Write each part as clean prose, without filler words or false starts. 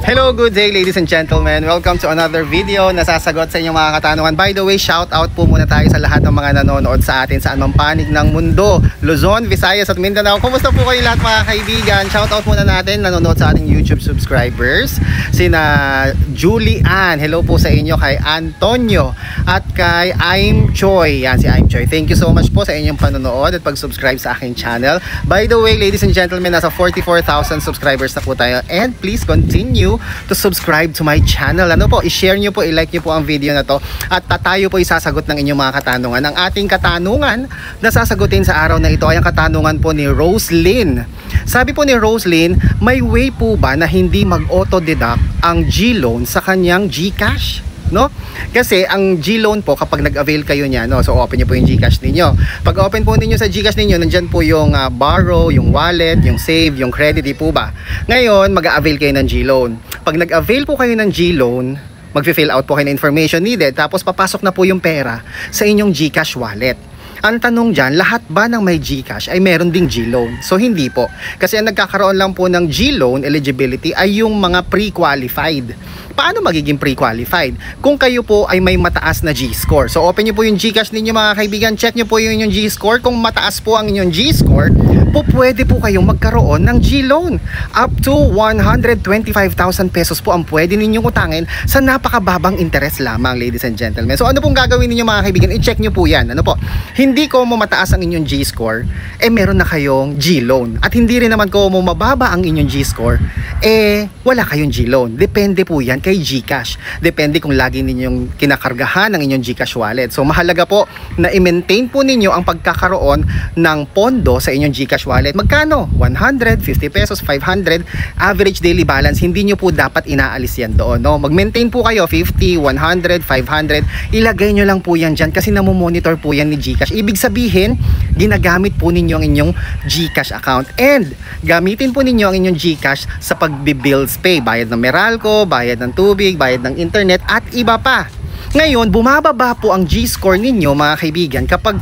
Hello, good day ladies and gentlemen. Welcome to another video na sasagot sa inyong mga katanungan. By the way, shout out po muna tayo sa lahat ng mga nanonood sa atin sa anumang panig ng mundo, Luzon, Visayas at Mindanao. Kumusta po kayo lahat mga kaibigan? Shout out muna natin nanonood sa ating YouTube subscribers. Sina Julie Ann, hello po sa inyo, kay Antonio at kay I'm Choi. Yan si I'm Choi. Thank you so much po sa inyong panonood at pag-subscribe sa aking channel. By the way, ladies and gentlemen, nasa 44,000 subscribers na po tayo, and please continue to subscribe to my channel. Ano po, i-share nyo po, i-like nyo po ang video na to at tayo po isasagot ng inyong mga katanungan. Ang ating katanungan na sasagutin sa araw na ito ay ang katanungan po ni Roslyn. Sabi po ni Roslyn, may way po ba na hindi mag-auto-deduct ang G-loan sa kanyang GCash? No? Kasi ang G-loan po, kapag nag-avail kayo niya, no? So open niyo po yung GCash ninyo. Pag open po ninyo sa GCash ninyo, nandyan po yung borrow, yung wallet, yung save, yung credit, di po ba? Ngayon, mag-avail kayo ng G-loan. Pag nag-avail po kayo ng G-loan, mag-fill out po kayo ng information needed, tapos papasok na po yung pera sa inyong GCash wallet. Ang tanong dyan, lahat ba ng may GCash ay meron ding G-loan? So hindi po. Kasi ang nagkakaroon lang po ng G-loan eligibility ay yung mga pre-qualified. Paano magiging pre-qualified? Kung kayo po ay may mataas na G-score. So open nyo po yung GCash ninyo mga kaibigan, check nyo po yung G-score. Kung mataas po ang inyong G-score, po pwede po kayong magkaroon ng G-loan. Up to 125,000 pesos po ang pwede ninyong utangin sa napakababang interest lamang, ladies and gentlemen. So ano pong gagawin ninyo mga kaibigan? I-check nyo po yan. Ano po? Hindi ko mo mataas ang inyong G-score, meron na kayong G-loan. At hindi rin naman ko mo mababa ang inyong G-score, wala kayong G-loan. Depende po yan kay GCash. Depende kung lagi ninyong kinakargahan ng inyong GCash wallet. So mahalaga po na i-maintain po ninyo ang pagkakaroon ng pondo sa inyong GCash wallet. Magkano? 100, 50 pesos, 500 average daily balance. Hindi nyo po dapat inaalis yan doon, no? Mag-maintain po kayo 50, 100, 500. Ilagay nyo lang po yan dyan kasi namomonitor po yan ni GCash. Ibig sabihin, ginagamit po ninyo ang inyong GCash account, and gamitin po ninyo ang inyong GCash sa pagbi-bills pay, bayad ng Meralco, bayad ng tubig, bayad ng internet at iba pa. Ngayon, bumababa po ang G-score ninyo mga kaibigan kapag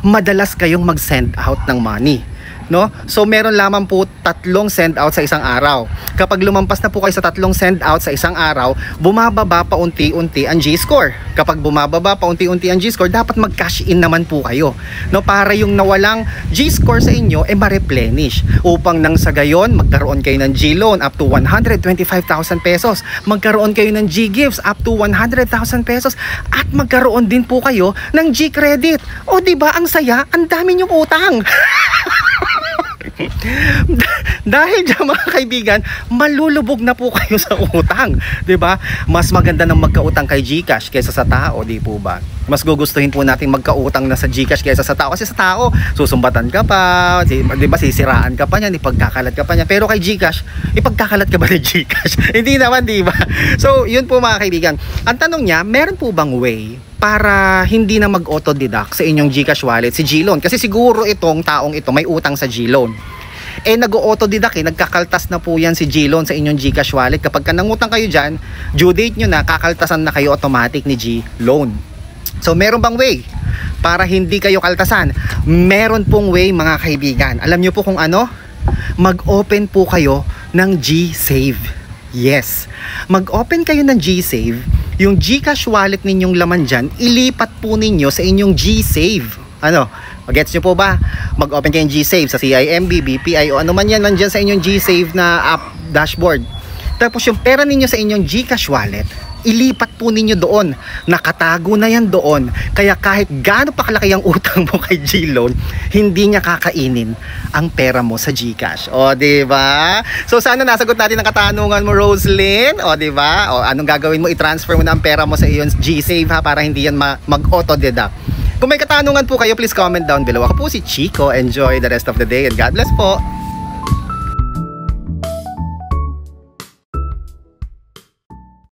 madalas kayong mag-send out ng money, no? So meron lamang po 3 send out sa isang araw. Kapag lumampas na po kayo sa 3 send out sa isang araw, bumababa pa unti-unti ang G-score. Kapag bumababa pa unti-unti ang G-score, dapat mag-cash in naman po kayo, no? Para yung nawalang G-score sa inyo ma-replenish, upang nang sa gayon magkaroon kayo ng G-loan up to 125,000 pesos, magkaroon kayo ng G-gifts up to 100,000 pesos, at magkaroon din po kayo ng G-credit. O di ba ang saya? Ang dami nyong utang. Dahil dyan mga kaibigan, malulubog na po kayo sa utang, 'di ba? Mas maganda nang magkautang kay GCash kaysa sa tao, di po ba? Mas gugustuhin po nating magkautang na sa GCash kaysa sa tao, kasi sa tao susumbatan ka pa, 'di ba, sisiraan ka pa niyan, ipagkakalat ka pa niyan. Pero kay GCash, ipagkakalat ka ba ni GCash? Hindi naman, di ba? So, yun po mga kaibigan. Ang tanong niya, meron po bang way para hindi na mag-auto-deduct sa inyong GCash wallet si G-loan? Kasi siguro itong taong ito may utang sa G-loan. Nag-auto-deduct, nagkakaltas na po yan si G-loan sa inyong GCash wallet. Kapag nangutang kayo dyan, due date nyo na, kakaltasan na kayo automatic ni G-loan. So meron bang way para hindi kayo kaltasan? Meron pong way mga kaibigan. Alam nyo po kung ano? Mag-open po kayo ng G-save. Yes, mag-open kayo ng G-save. Yung GCash wallet ninyong laman dyan, ilipat po ninyo sa inyong G-save. Ano? Gets nyo po ba? Mag-open kayo ng G-save sa CIMB, BPI o ano man yan nandyan sa inyong G-save na app dashboard. Tapos yung pera ninyo sa inyong GCash wallet, ilipat po ninyo doon. Nakatago na yan doon. Kaya kahit gaano pa kalaki ang utang mo kay G-loan, hindi niya kakainin ang pera mo sa GCash. O, diba? So, sana nasagot natin ang katanungan mo, Roslyn. O, diba? O, anong gagawin mo? I-transfer mo na ang pera mo sa iyong G-save, ha? Para hindi yan mag-auto-deduct. Kung may katanungan po kayo, please comment down below. Ako po si Chico. Enjoy the rest of the day and God bless po.